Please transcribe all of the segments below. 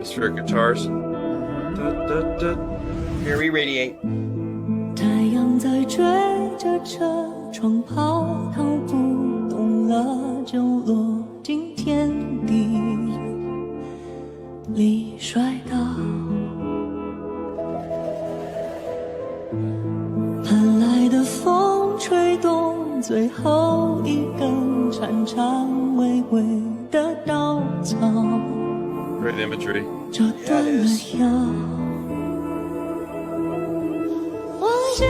atmospheric guitars. Very radiate. 太阳在追着车窗跑，逃不动了就落进天地里摔倒。盼来的风吹动最后一根颤颤巍巍的稻草， Great imagery. 折断了腰。忘记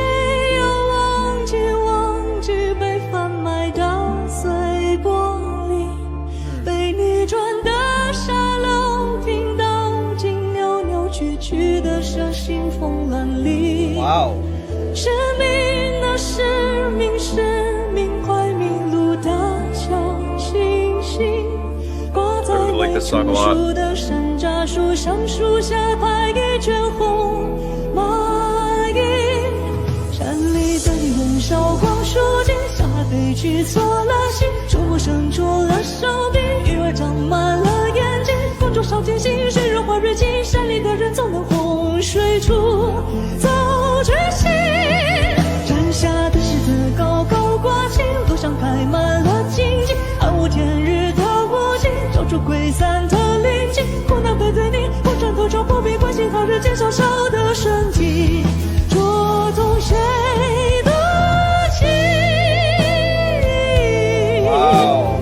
又忘记，忘记被贩卖的碎玻璃，被逆转的沙漏听到进扭扭曲曲的蛇形风乱里。哇哦！失明的失明，失明快迷路的小星星，挂在未成熟的山楂树上，树下排一圈红蚂蚁。山里的人烧光书籍，小孩被取错了心，触摸伸出了手臂，鱼儿长满了眼睛，风中烧金星，水融化锐气，山里的人总能洪水处走决心。山下的柿子高高挂起，路上开满了荆棘，暗无天日的无尽，找出溃散的灵气，苦恼背对你，我转头就不必关心他日渐消瘦的身体，捉动谁的心。哇哦！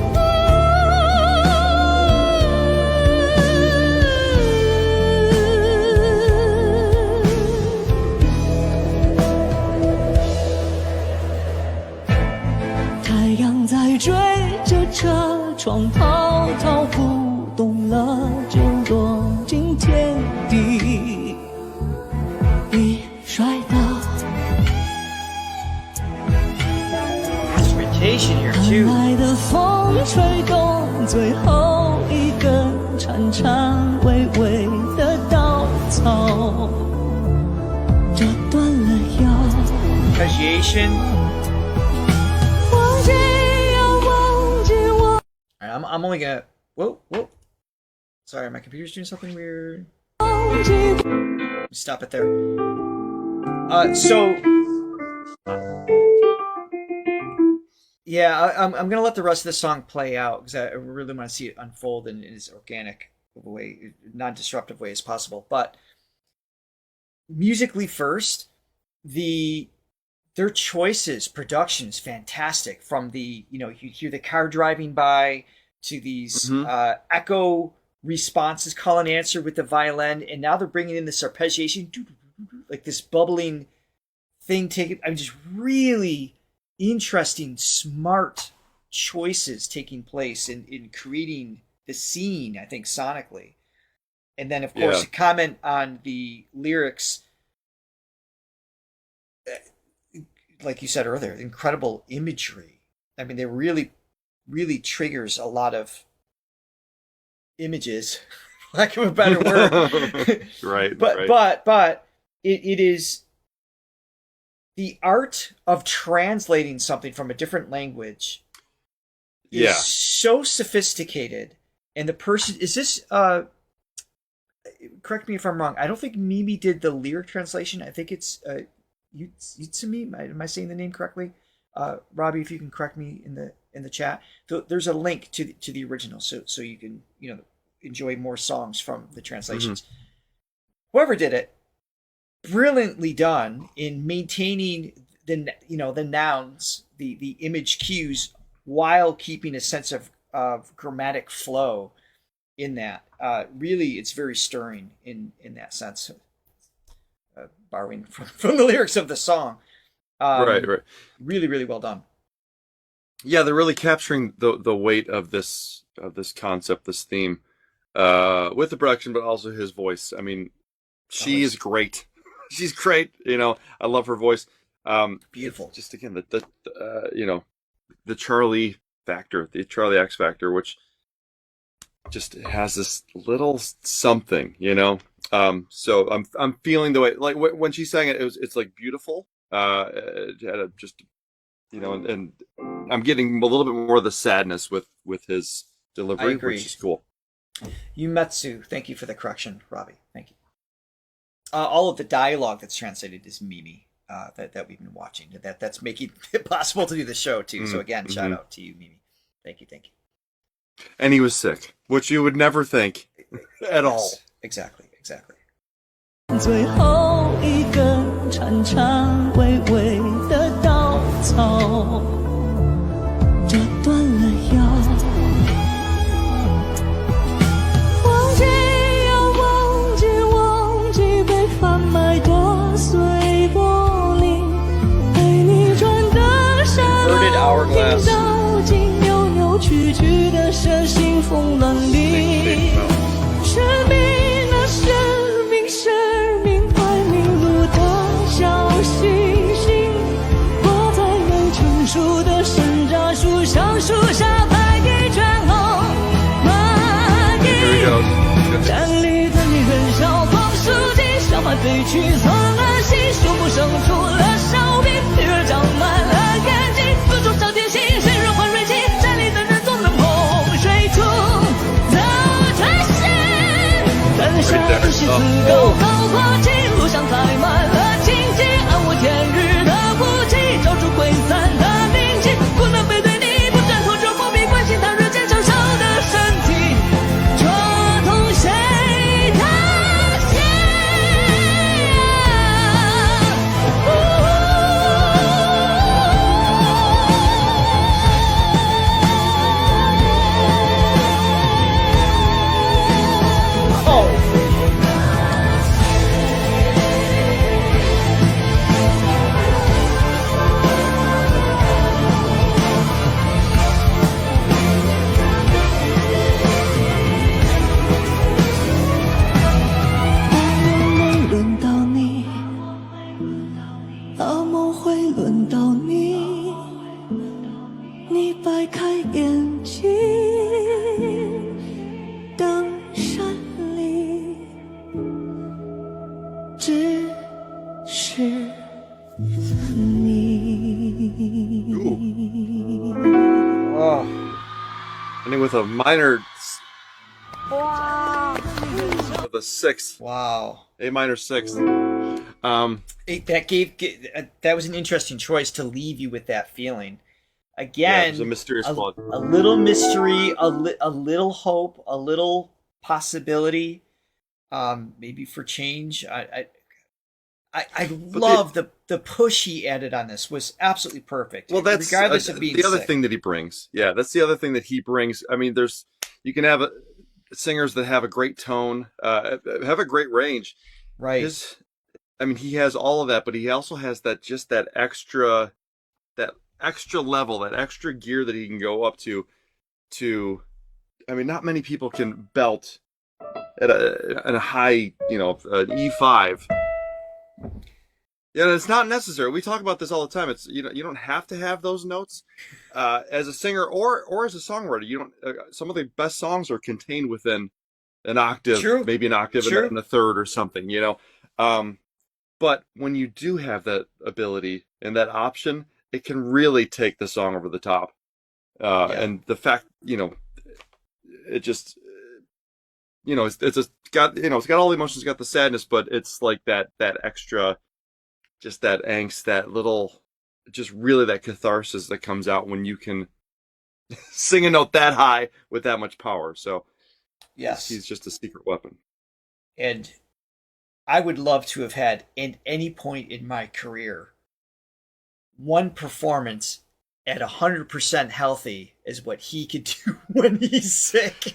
太阳在追着车窗跑，逃不动了就落进天地里摔倒。 Instrumentation here 盼 too. 来的风吹动最后一根颤颤巍巍的稻草，折断了腰。 Arpeggiation. 忘记要忘记我。 Alright, I'm only gonna. Whoa. Sorry, my computer's doing something weird. 忘记 Stop it there. So. Yeah, I'm gonna let the rest of the song play out because I really want to see it unfold in as organic of a way, non-disruptive way as possible. But musically first, their choices, production is fantastic. From the you hear the car driving by to these echo responses, call and answer with the violin, and now they're bringing in this arpeggiation, like this bubbling thing. Just really interesting, smart choices taking place in creating the scene, I think, sonically. And then, of course, to comment on the lyrics, like you said earlier, incredible imagery. I mean, they really, really triggers a lot of images, lack of a better word. Right. But it is the art of translating something from a different language is so sophisticated. And the person is this correct me if I'm wrong. I don't think Mimi did the lyric translation. I think it's Yutsumi. Am I saying the name correctly? Robbie, if you can correct me in the chat. There's a link to the original, so you can enjoy more songs from the translations. Whoever did it, brilliantly done in maintaining the nouns, the image cues, while keeping a sense of grammatic flow in that. Really, it's very stirring in that sense. Borrowing from the lyrics of the song. Right. Really, really well done. Yeah, they're really capturing the weight of this concept, this theme, with the production, but also his voice. I mean, she is great. She's great. I love her voice. Beautiful. Just again, the Charlie factor, the Charlie X factor, which just has this little something, So I'm feeling the way, like when she sang it, it's like beautiful. It had and I'm getting a little bit more of the sadness with his delivery, which is cool. Yumetsu. Thank you for the correction, Robbie. Thank you. All of the dialogue that's translated is Mimi. That we've been watching. That's making it possible to do the show too. So again, shout out to you, Mimi. Thank you. And he was sick, which you would never think at all. Exactly. 最后一根颤颤巍巍的稻草，折断了腰。忘记要忘记被贩卖的碎玻璃，陪你转的沙漏，听到竟扭扭曲曲的蛇形风浪里，生命啊生命快迷路的小星星，挂在没成熟的山楂树上，树下排一圈红蚂蚁，站立的你很少放书记，小马飞去错了心，树木生出了烧饼，女儿长满了眼睛，各种小点心，谁人换锐气，站立的人总能碰水土的决心，但下的是自由好过气，路上载满了荆棘，暗无天日的雾气，照出溃散的铭记，不能背对你，不转头就不必关心他人间承受的身体，戳痛谁的心Ending with a minor. Wow. With a sixth. Wow. A minor sixth. That was an interesting choice to leave you with that feeling. Again, it was a mysterious plot. A little mystery, a little hope, a little possibility, maybe for change. I love the push he added on this was absolutely perfect. Well, that's regardless of being the other sick. thing that he brings. Yeah, that's the other thing that he brings. I mean, you can have singers that have a great tone, have a great range. Right. He has all of that, but he also has that extra level, that extra gear that he can go up to. Not many people can belt at a high, an E5. Yeah, it's not necessary. We talk about this all the time. It's you don't have to have those notes as a singer or as a songwriter. You don't. Some of the best songs are contained within an octave, True. maybe an octave True. and a third or something. But when you do have that ability and that option, it can really take the song over the top. And the fact, it just, it's got all the emotions, it's got the sadness, but it's like that extra, just that angst, that little, just really that catharsis that comes out when you can sing a note that high with that much power. So yes, he's just a secret weapon. And I would love to have had, at any point in my career, one performance at 100% healthy is what he could do when he's sick.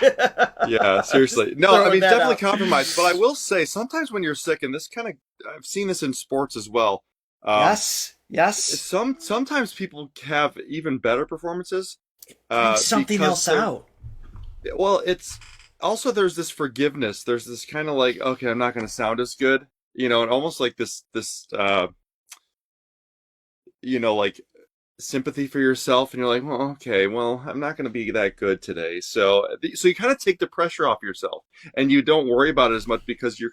Yeah, seriously. No, definitely out. compromise. But I will say, sometimes when you're sick, and I've seen this in sports as well. Yes. Sometimes people have even better performances. Something else out. Well, it's also, there's this forgiveness. There's this kind of like, okay, I'm not going to sound as good, and almost like this, like sympathy for yourself, and you're like, well, okay, well, I'm not going to be that good today. So you kind of take the pressure off yourself, and you don't worry about it as much because you're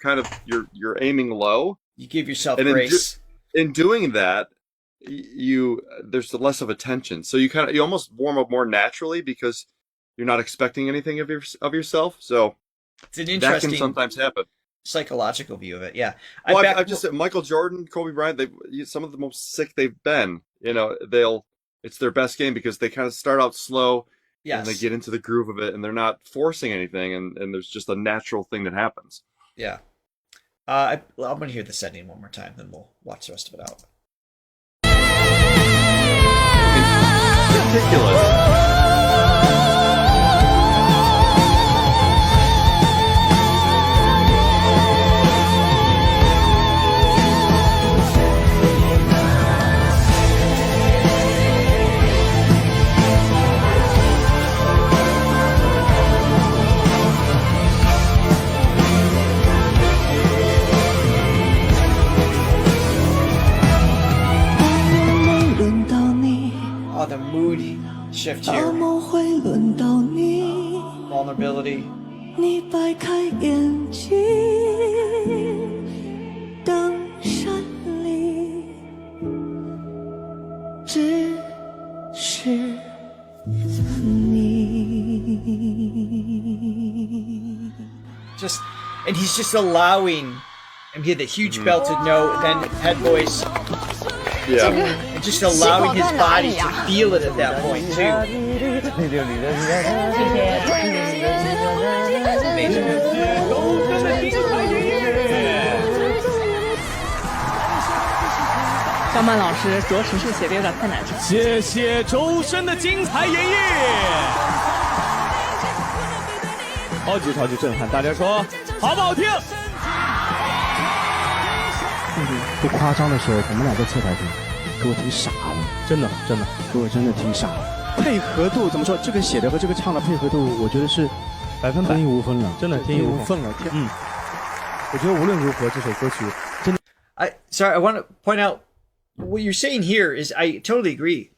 aiming low. You give yourself and grace. In doing that, there's less of a tension. So you almost warm up more naturally because you're not expecting anything of yourself. So It's an interesting that can sometimes happen. Psychological view of it. Yeah. I just said Michael Jordan, Kobe Bryant, some of the most sick they've been. It's their best game because they kind of start out slow. Yes. And they get into the groove of it, and they're not forcing anything, and there's just a natural thing that happens. Yeah. I'm going to hear the setting one more time, then we'll watch the rest of it out. It's ridiculous. The mood shift here. Vulnerability. And he's just allowing him to get the huge belted note, then head voice. Yeah. And just allowing his body to feel it at that point too. Amazing. 张曼老师着实是写的有点太难听。谢谢周深的精彩演绎，超级震撼！大家说好不好听？不夸张的说，我们俩在侧台听，给我听傻了，真的，给我真的听傻了。配合度怎么说？这个写的和这个唱的配合度，我觉得是100%天衣无缝了，真的天衣无缝了。我觉得无论如何，这首歌曲真的。Sorry, I want to point out what you're saying here is I totally agree,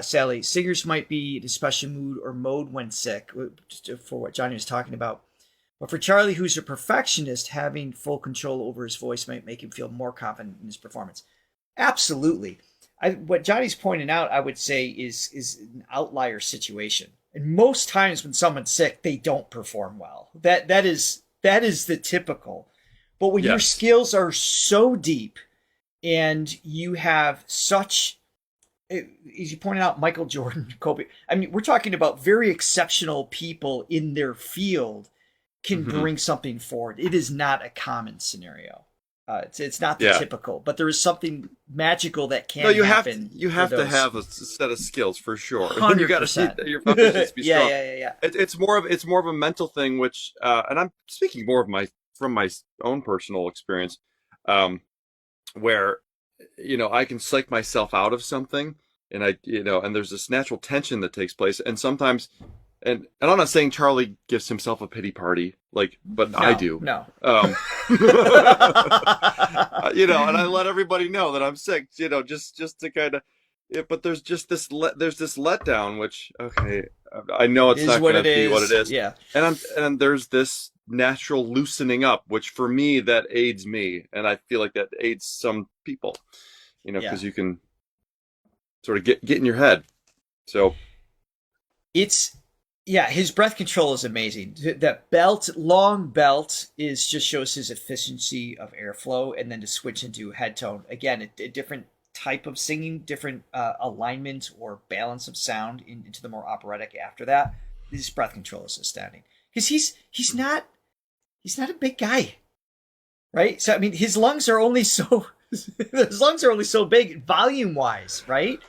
Sally. Singers might be in a special mood or mode when sick, for what Johnny was talking about. But for Charlie, who's a perfectionist, having full control over his voice might make him feel more confident in his performance. Absolutely. What Johnny's pointing out, I would say, is an outlier situation. And most times when someone's sick, they don't perform well. That is the typical. But when your skills are so deep and you have such, as you pointed out, Michael Jordan, Kobe, I mean, we're talking about very exceptional people in their field can bring something forward. It is not a common scenario. It's not the typical, but there is something magical that can happen. You have to have a set of skills for sure. 100%. You got to your foundation needs to be strong. Yeah. It's more of a mental thing, which and I'm speaking more of from my own personal experience, where I can psych myself out of something, and and there's this natural tension that takes place, and sometimes. And I'm not saying Charlie gives himself a pity party, but I do. No. And I let everybody know that I'm sick, just to kind of. But there's just this letdown, which I know it's not going to be what it is. Yeah. And there's this natural loosening up, which for me that aids me, and I feel like that aids some people, because you can sort of get in your head. So his breath control is amazing. That long belt just shows his efficiency of airflow, and then to switch into head tone again, a different type of singing, different alignment or balance of sound into the more operatic after that. His breath control is astounding because he's not a big guy, right? So I mean, his lungs are only so big volume wise, right?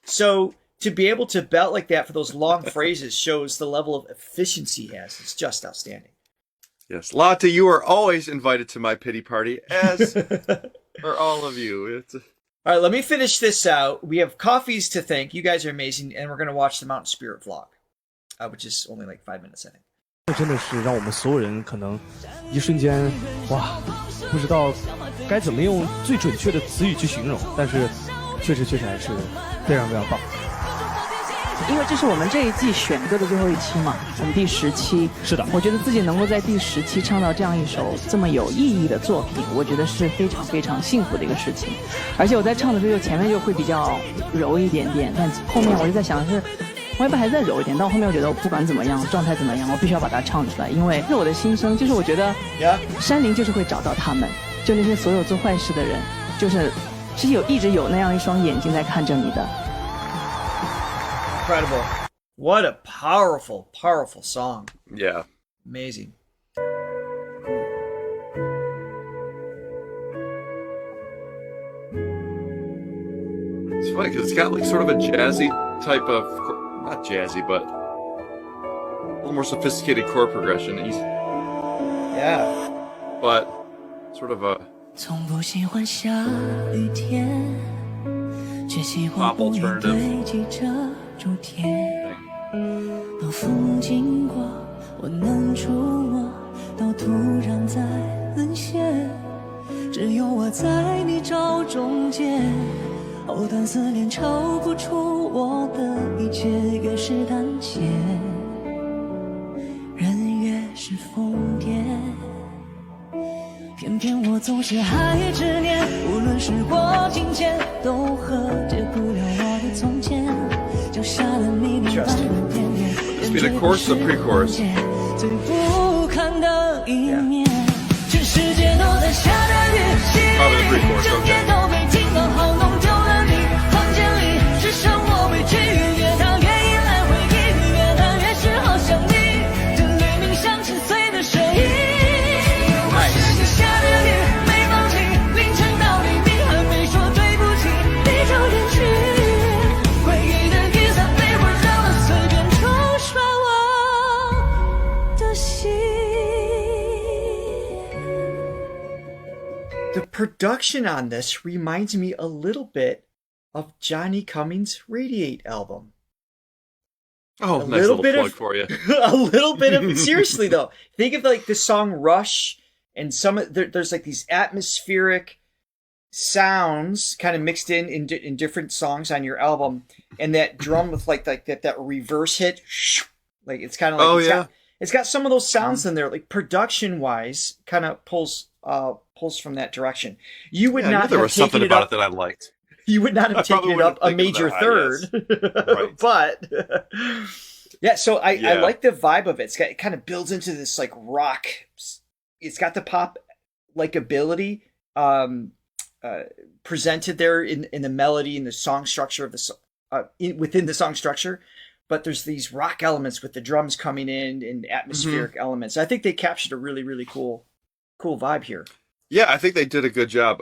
So to be able to belt like that for those long phrases shows the level of efficiency he has. It's just outstanding. Yes, Lotte, you are always invited to my pity party, as are all of you. All right, let me finish this out. We have coffees to thank. You guys are amazing, and we're going to watch the Mountain Spirit vlog, which is only like 5 minutes, I think. 真的是让我们所有人可能一瞬间哇，不知道该怎么用最准确的词语去形容，但是确实还是非常非常棒。因为这是我们这一季选歌的最后一期嘛，我们第10期。是的，我觉得自己能够在第10期唱到这样一首这么有意义的作品，我觉得是非常非常幸福的一个事情。而且我在唱的时候，前面就会比较柔一点点，但后面我就在想是，我原本还在柔一点，但我后面我觉得不管怎么样，状态怎么样，我必须要把它唱出来，因为是我的心声。就是我觉得山林就是会找到他们，就那些所有做坏事的人，就是一直有那样一双眼睛在看着你的。Incredible. What a powerful, powerful song. Yeah. Amazing. It's funny because it's got like sort of a jazzy type of, not jazzy, but a little more sophisticated chord progression. Yeah. But sort of a 从不喜欢下雨天，却喜欢 pop 乌云 alternative 堆积着诸天。当风经过，我能触摸到土壤在沦陷，只有我在泥沼中间，藕断丝连抽不出我的一切，越是胆怯，人越是疯癫。偏偏我总是还执念，无论时过境迁，都和解不了我的从前，就下了你明白的片面， This be the chorus or pre-chorus? 最不堪的一面，全世界都在下着雨，淅沥沥，整夜都没停，刚好弄丢了你，房间里只剩我委屈，越打越依赖回忆，越打越是好想你，这雷鸣像心碎的声音。The production on this reminds me a little bit of Johnny Cummings' Radiate album. oh, nice little plug for you. A little bit of seriously though. Think of like the song Rush and there's like these atmospheric sounds kind of mixed in different songs on your album, and that drum with like that reverse hit, like it's kind of like it's got some of those sounds in there, like production wise, kind of pulls from that direction. You would not there have was something taken it about up, it that I liked. You would not have taken it up a major third, Right. but yeah. So I like the vibe of it. It kind of builds into this like rock. It's got the pop like ability presented there in the melody and the song structure of the within the song structure. But there's these rock elements with the drums coming in and atmospheric elements. I think they captured a really, really cool vibe here. Yeah, I think they did a good job.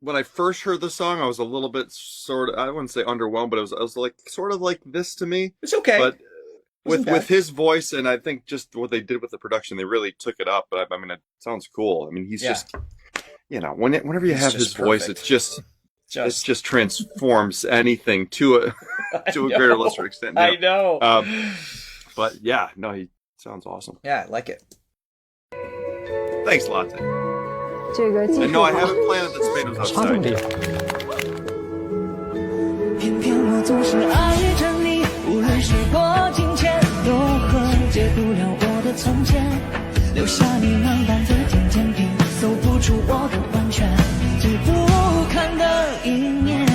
When I first heard the song, I was a little bit I wouldn't say underwhelmed, but it was like sort of like this to me. It's okay. But with his voice, and I think just what they did with the production, they really took it up. But I mean, it sounds cool. I mean, he's just, whenever you have his voice, it's just it just transforms anything to a greater or lesser extent. I know. But yeah, no, he sounds awesome. Yeah, I like it. Thanks, Latte. 这个技 And no, I haven't planted the tomatoes 插重 outside. 点。偏偏我总是爱着你，无论时过境迁，都和解不了我的从前，留下你满版的甜甜品，搜不出我的完全，最不堪的一面，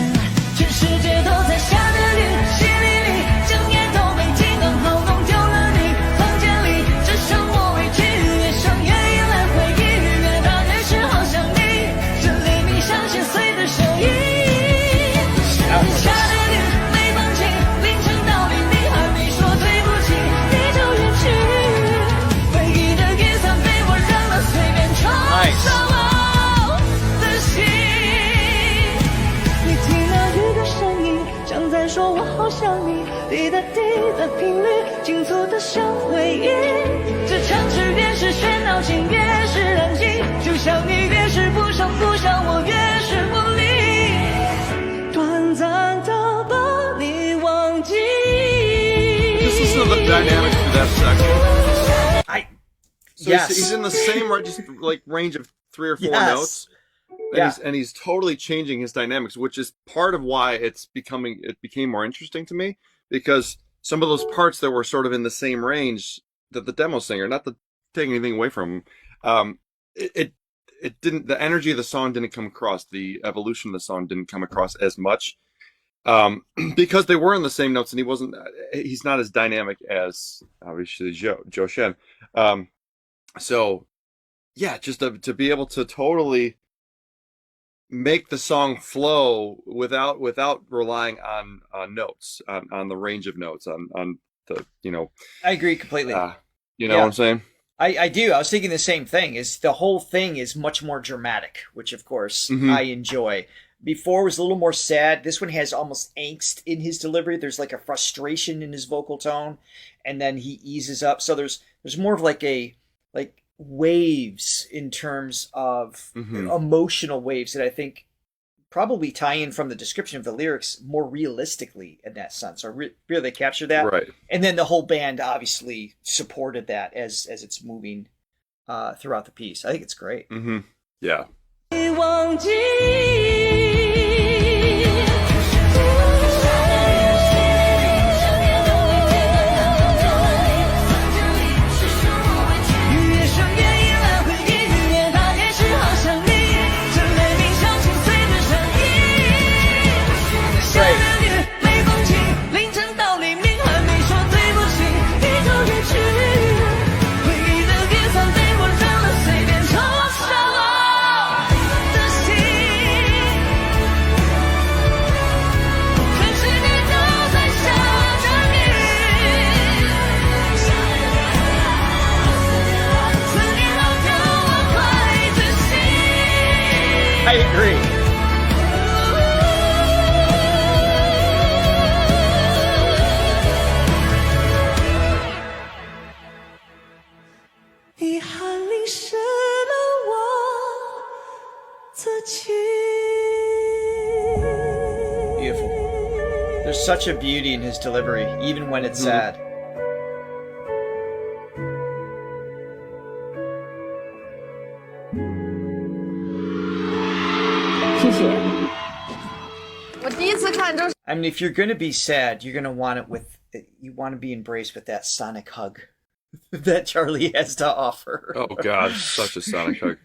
全世界都在下着雨，淅沥沥，整夜都没停，刚好弄丢了你，房间里只剩我委屈，越想越依赖回忆，越打越是好想你，这雷鸣像心碎的声音。下着雨没放弃，凌晨到底你还没说对不起，你就远去，回忆的雨伞被我扔了，随便冲刷我的心。你听那雨的声音，像在说我好想你，滴答滴的频率，清楚的像回忆。这城市越是喧闹，心越是安静，就像你越是不声不响，我越是不理。短暂的把你忘记。 Just listen to the dynamics of that section. So Yes. he's in the same just like range of 3 or 4 Yes. notes, and he's totally changing his dynamics, which is part of why it became more interesting to me, because some of those parts that were sort of in the same range that the demo singer, not to take anything away from him, it didn't, the energy of the song didn't come across, the evolution of the song didn't come across as much. because they were in the same notes, and he's not as dynamic as obviously Joe Shen. So yeah, just to be able to totally make the song flow without relying on notes, on the range of notes, on the, I agree completely. You know what I'm saying? I do. I was thinking the same thing. Is the whole thing is much more dramatic, which of course I enjoy. Before was a little more sad. This one has almost angst in his delivery. There's like a frustration in his vocal tone, and then he eases up. So there's more of like waves in terms of emotional waves that I think probably tie in from the description of the lyrics more realistically in that sense, or really they capture that. Right. And then the whole band obviously supported that as it's moving throughout the piece. I think it's great. Yeah. 忘记越想越依赖回忆里面它也是好像你这雷鸣响起随着声音下着雨没风景凌晨到黎明还没说对不起你就远去回忆的雨伞被我扔了随便抽上了的心全世界都在下着雨思念让掉我快自信 I agree. "遗憾淋湿了我自己。 Beautiful. There's such a beauty in his delivery, even when it's sad. 谢谢。我第一次看周 I mean, if you're going to be sad, you're going to want it you want to be embraced with that sonic hug that Charlie has to offer. Oh God, such a sonic hug.